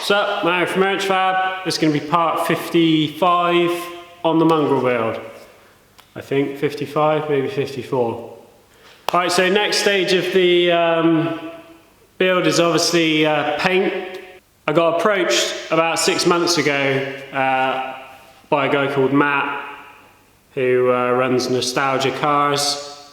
What's up, Matt from Urchfab. This is going to be part 55 on the Mongrel build. I think 55, maybe 54. Alright, so next stage of the build is obviously paint. I got approached about 6 months ago by a guy called Matt, who runs Nostalgia Cars,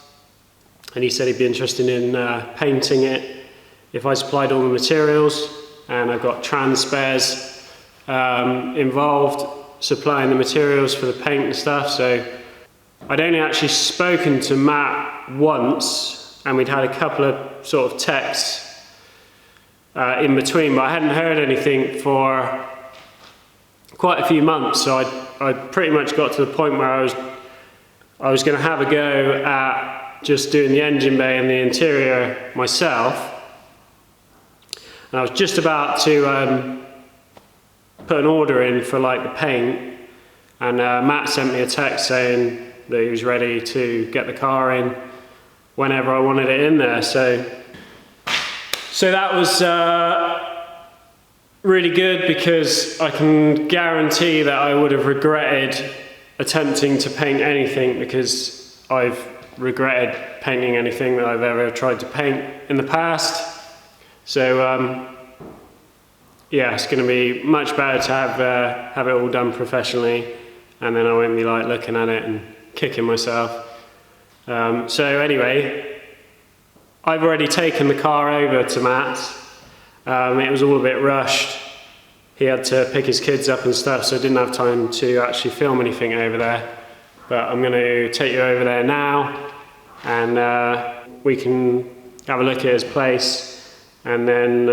and he said he'd be interested in painting it if I supplied all the materials. And I've got trans spares involved supplying the materials for the paint and stuff. So I'd only actually spoken to Matt once, and we'd had a couple of sort of texts in between, but I hadn't heard anything for quite a few months. So I'd pretty much got to the point where I was going to have a go at just doing the engine bay and the interior myself. And I was just about to put an order in for like the paint, and Matt sent me a text saying that he was ready to get the car in whenever I wanted it in there. So that was really good, because I can guarantee that I would have regretted attempting to paint anything, because I've regretted painting anything that I've ever tried to paint in the past. So yeah, it's going to be much better to have it all done professionally, and then I won't be like looking at it and kicking myself. So anyway, I've already taken the car over to Matt's. It was all a bit rushed. He had to pick his kids up and stuff, so I didn't have time to actually film anything over there. But I'm going to take you over there now, and we can have a look at his place. And then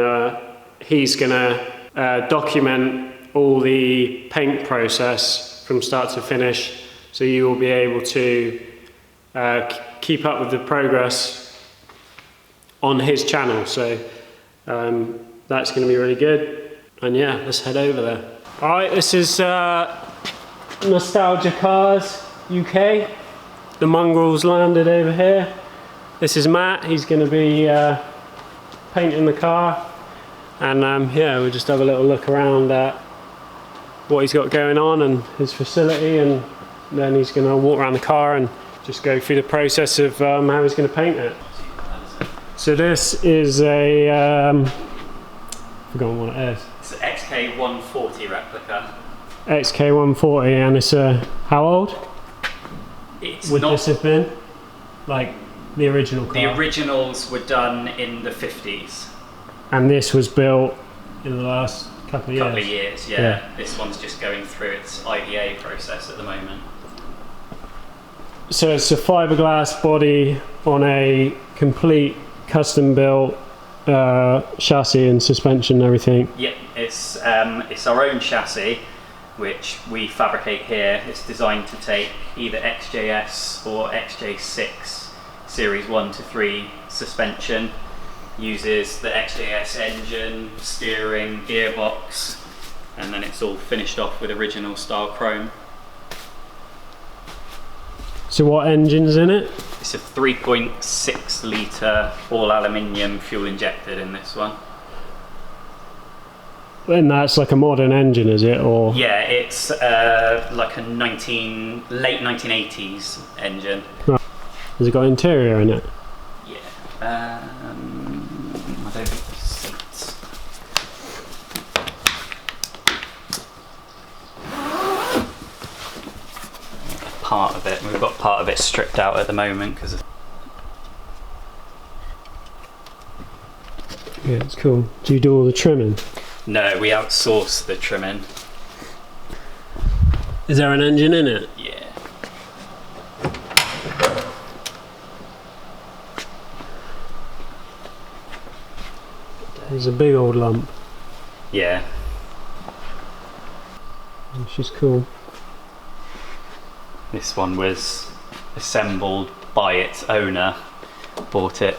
he's going to document all the paint process from start to finish, so you will be able to keep up with the progress on his channel. So that's going to be really good. And yeah, let's head over there. Alright, this is Nostalgia Cars UK. The Mongrel's landed over here. This is Matt. He's going to be painting the car, and yeah, we'll just have a little look around at what he's got going on and his facility, and then he's going to walk around the car and just go through the process of how he's going to paint it. So this is a I've forgotten what it is. It's an XK140 replica. XK140, and it's how old would this have been? Like the original car? The originals were done in the 50s. And this was built in the last couple of years? Couple of years, yeah. This one's just going through its IVA process at the moment. So it's a fiberglass body on a complete custom built chassis and suspension and everything? Yep, it's our own chassis, which we fabricate here. It's designed to take either XJS or XJ6 Series 1 to 3 suspension, uses the XJS engine, steering, gearbox, and then it's all finished off with original style chrome. So what engine's in it? It's a 3.6 litre all aluminium fuel injected in this one. And that's like a modern engine, is it? Or yeah, it's like a late 1980s engine. Right. Has it got interior in it? Yeah. I don't think the seats. Part of it. We've got part of it stripped out at the moment because of. Yeah, it's cool. Do you do all the trimming? No, we outsource the trimming. Is there an engine in it? Yeah. There's a big old lump. Yeah. Which is cool. This one was assembled by its owner, bought it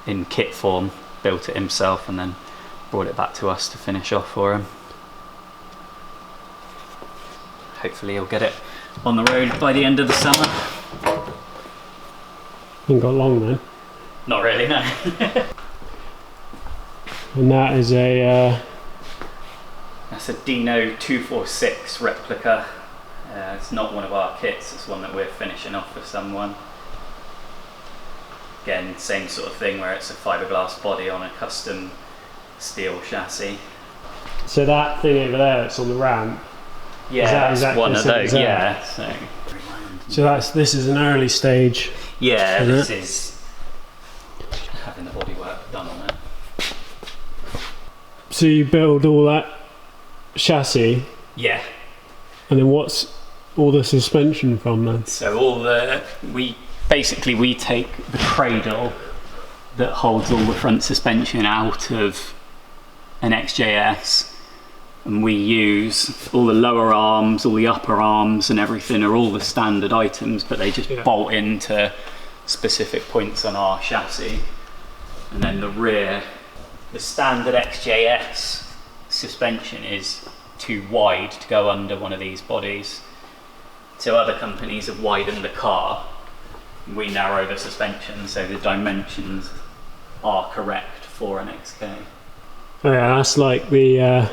in kit form, built it himself, and then brought it back to us to finish off for him. Hopefully he'll get it on the road by the end of the summer. Ain't got long then. Not really, no. And that is a That's a Dino 246 replica. It's not one of our kits, it's one that we're finishing off for someone. Again, same sort of thing where it's a fiberglass body on a custom steel chassis. So that thing over there that's on the ramp, Yeah, is that that's one of those, exactly yeah. So this is an early stage. yeah, this is having the bodywork done on it. So you build all that chassis, Yeah. and then what's all the suspension from then? So we take the cradle that holds all the front suspension out of an XJS, and we use all the lower arms, all the upper arms and everything are all the standard items, but they just bolt into specific points on our chassis. And then the rear, the standard XJS suspension is too wide to go under one of these bodies. So other companies have widened the car. We narrow the suspension so the dimensions are correct for an XK. Oh yeah, that's like the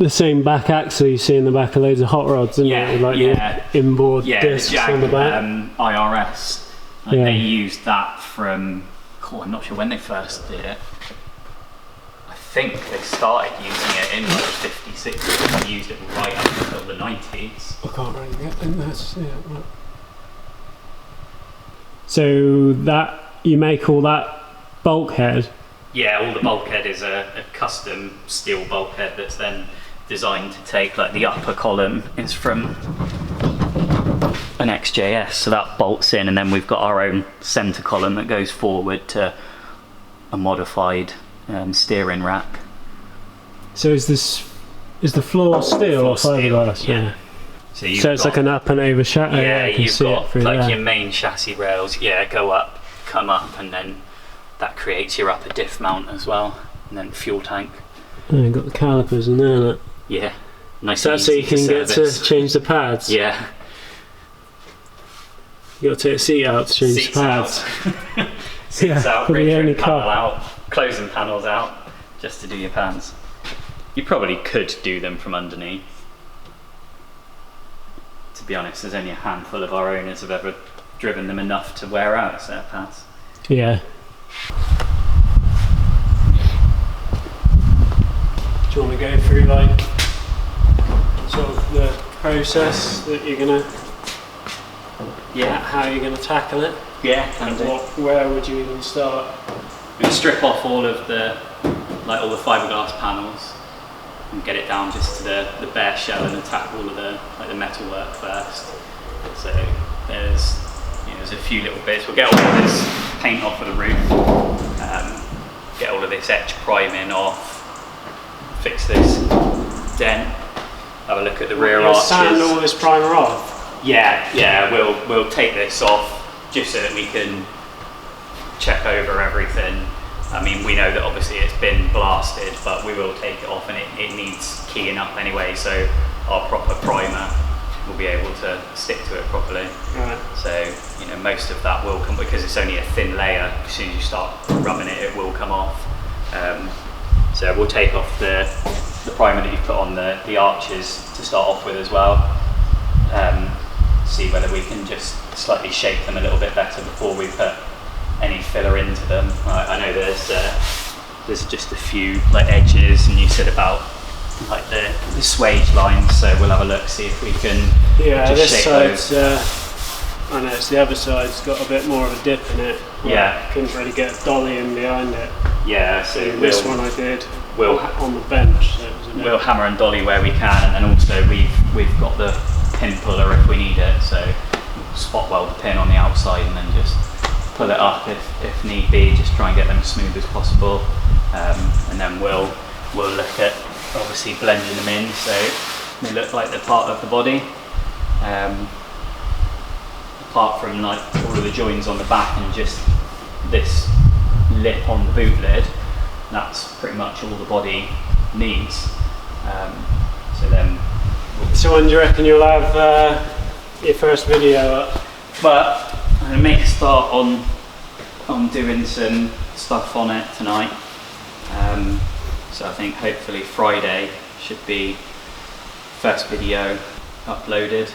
same back axle you see in the back of loads of hot rods, isn't it? With like the inboard discs the Jag, on the back. IRS. They used that from, I'm not sure when they first did it. I think they started using it in like 50, 60, and used it right up until the 90s. I can't really get in there to see it. So that, you make all that bulkhead? Yeah, all the bulkhead is a custom steel bulkhead that's then designed to take, like the upper column is from an XJS, so that bolts in, and then we've got our own centre column that goes forward to a modified steering rack. So is the floor steel or fiberglass? Yeah. So it's like an up and over chassis. Yeah, you you've got like there. your main chassis rails. Yeah, go up, come up, and then that creates your upper diff mount as well, and then fuel tank. Oh, you've got the calipers in there. Look. Yeah, nice. So that's so you can get to change the pads. Yeah. You got to take the seat out to change the pads. Seats out, for the only panel car. out, closing panels out, just to do your pans. You probably could do them from underneath. To be honest, there's only a handful of our owners have ever driven them enough to wear out a set of pads. Yeah. Do you want to go through like sort of the process that you're gonna, how you're gonna tackle it? Yeah, can do. Where would you even start? We strip off all of the fiberglass panels and get it down just to the bare shell and attack all of the metal work first. So there's a few little bits. We'll get all of this paint off of the roof, get all of this etch priming off, fix this dent, have a look at the rear arches. Sand all this primer off? Yeah, we'll take this off just so that we can check over everything. I mean, we know that obviously it's been blasted, but we will take it off, and it needs keying up anyway, so our proper primer will be able to stick to it properly. Right. So, most of that will come, because it's only a thin layer. As soon as you start rubbing it, it will come off. So we'll take off the primer that you've put on the arches to start off with as well. See whether we can just slightly shape them a little bit better before we put any filler into them. I know there's just a few like edges, and you said about like the swage lines, so we'll have a look, see if we can just shape those. I know it's the other side's got a bit more of a dip in it. Yeah. Couldn't really get a dolly in behind it. Yeah, so this one I did we'll on the bench. So it was we'll hammer and dolly where we can, and then also we've got the pin puller if we need it, so we'll spot weld the pin on the outside and then just pull it up if need be, just try and get them as smooth as possible, and then we'll look at obviously blending them in so they look like they're part of the body, apart from like all of the joins on the back and just this lip on the boot lid. That's pretty much all the body needs. So when do you reckon you'll have your first video up? But I'm going to make a start on doing some stuff on it tonight. So I think hopefully Friday should be first video uploaded.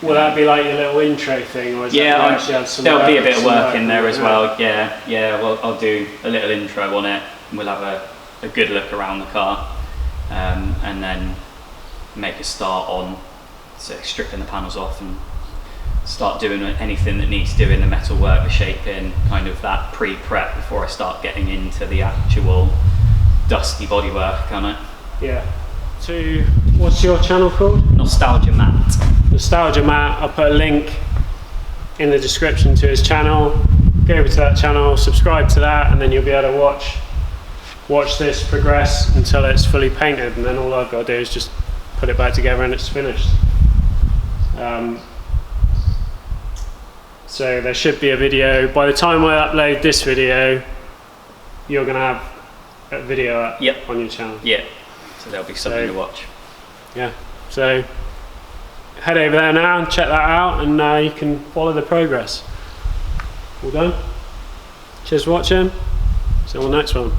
Will that be like your little intro thing, or is that actually have some there'll work, be a bit of work in there on as it? well. Yeah. Well, I'll do a little intro on it, and we'll have a good look around the car, and then make a start on stripping the panels off and start doing anything that needs doing, the metal work, the shaping, kind of that pre-prep before I start getting into the actual dusty bodywork, kind of. Yeah. So, what's your channel called? Nostalgia Matt. Nostalgia Matt. I'll put a link in the description to his channel. Go over to that channel, subscribe to that, and then you'll be able to watch this progress until it's fully painted, and then all I've got to do is just put it back together and it's finished. So there should be a video. By the time I upload this video, you're going to have a video up on your channel. Yeah, so there'll be something to watch. Yeah, so head over there now and check that out, and you can follow the progress. All done? Cheers for watching. See you on the next one.